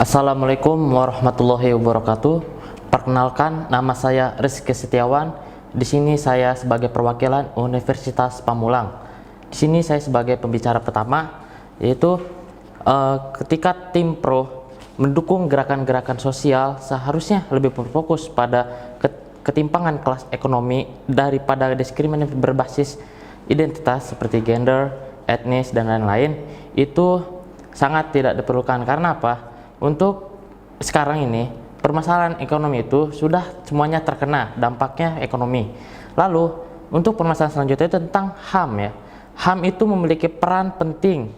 Assalamualaikum warahmatullahi wabarakatuh. Perkenalkan, nama saya Rizky Setiawan. Di sini saya sebagai perwakilan Universitas Pamulang. Di sini saya sebagai pembicara pertama, yaitu ketika tim pro mendukung gerakan-gerakan sosial, seharusnya lebih berfokus pada ketimpangan kelas ekonomi daripada diskriminasi berbasis identitas seperti gender, etnis, dan lain-lain. Itu sangat tidak diperlukan. Karena apa? Untuk sekarang ini permasalahan ekonomi itu sudah semuanya terkena dampaknya ekonomi. Lalu untuk permasalahan selanjutnya itu tentang HAM ya. HAM itu memiliki peran penting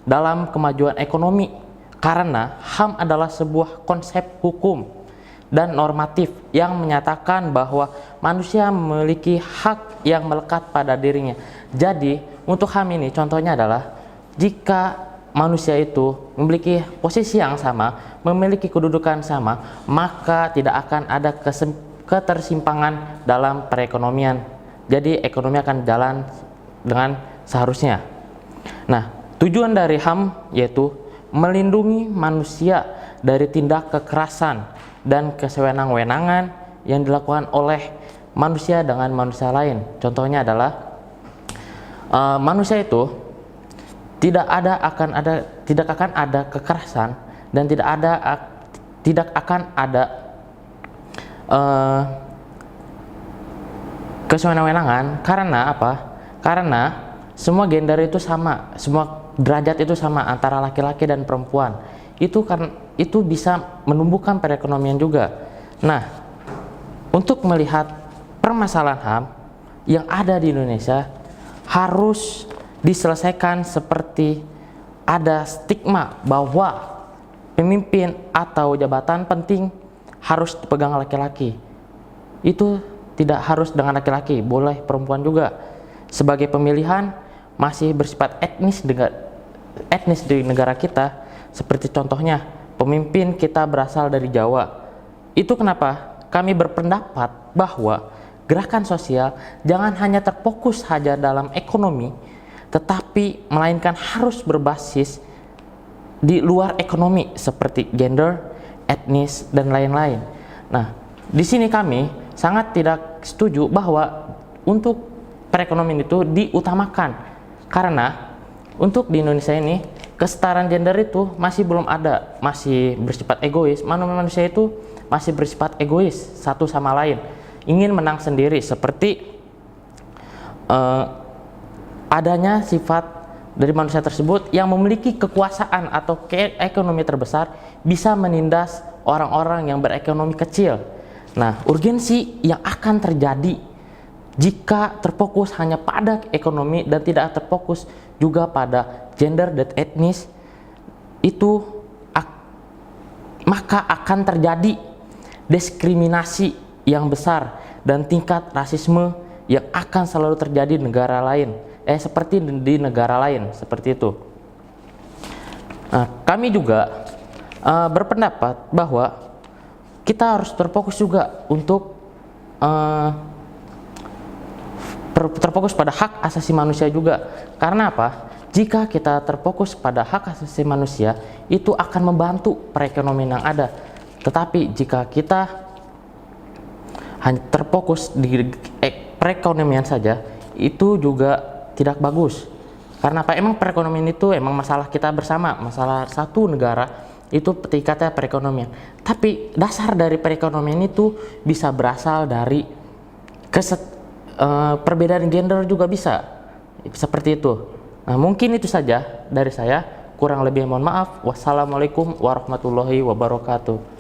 dalam kemajuan ekonomi karena HAM adalah sebuah konsep hukum dan normatif yang menyatakan bahwa manusia memiliki hak yang melekat pada dirinya. Jadi untuk HAM ini contohnya adalah jika manusia itu memiliki posisi yang sama, memiliki kedudukan sama, maka tidak akan ada ketersimpangan dalam perekonomian. Jadi ekonomi akan jalan dengan seharusnya. Nah, tujuan dari HAM yaitu melindungi manusia dari tindak kekerasan dan kesewenang-wenangan yang dilakukan oleh manusia dengan manusia lain. Contohnya adalah manusia itu tidak akan ada kekerasan dan tidak akan ada kesewenang-wenangan. Karena apa? Karena semua gender itu sama, semua derajat itu sama antara laki-laki dan perempuan. Itu bisa menumbuhkan perekonomian juga. Nah, untuk melihat permasalahan HAM yang ada di Indonesia harus diselesaikan seperti ada stigma bahwa pemimpin atau jabatan penting harus dipegang laki-laki. Itu tidak harus dengan laki-laki, boleh perempuan juga. Sebagai pemilihan masih bersifat etnis di negara kita, seperti contohnya pemimpin kita berasal dari Jawa. Itu kenapa kami berpendapat bahwa gerakan sosial jangan hanya terfokus saja dalam ekonomi, tetapi melainkan harus berbasis di luar ekonomi seperti gender, etnis, dan lain-lain. Nah, di sini kami sangat tidak setuju bahwa untuk perekonomian itu diutamakan karena untuk di Indonesia ini kesetaraan gender itu masih belum ada, masih bersifat egois. Manusia itu masih bersifat egois satu sama lain, ingin menang sendiri seperti adanya sifat dari manusia tersebut yang memiliki kekuasaan atau ekonomi terbesar bisa menindas orang-orang yang berekonomi kecil. Nah, urgensi yang akan terjadi jika terfokus hanya pada ekonomi dan tidak terfokus juga pada gender dan etnis itu maka akan terjadi diskriminasi yang besar dan tingkat rasisme yang akan selalu terjadi di negara lain. Seperti di negara lain, seperti itu. Nah, kami juga berpendapat bahwa kita harus terfokus juga untuk terfokus pada hak asasi manusia juga. Karena apa? Jika kita terfokus pada hak asasi manusia, itu akan membantu perekonomian yang ada. Tetapi jika kita hanya terfokus di perekonomian saja, itu juga tidak bagus. Karena apa? Emang perekonomian itu emang masalah kita bersama, masalah satu negara itu tingkatnya perekonomian. Tapi dasar dari perekonomian itu bisa berasal dari perbedaan gender juga bisa. Seperti itu. Nah, mungkin itu saja dari saya. Kurang lebih mohon maaf. Wassalamualaikum warahmatullahi wabarakatuh.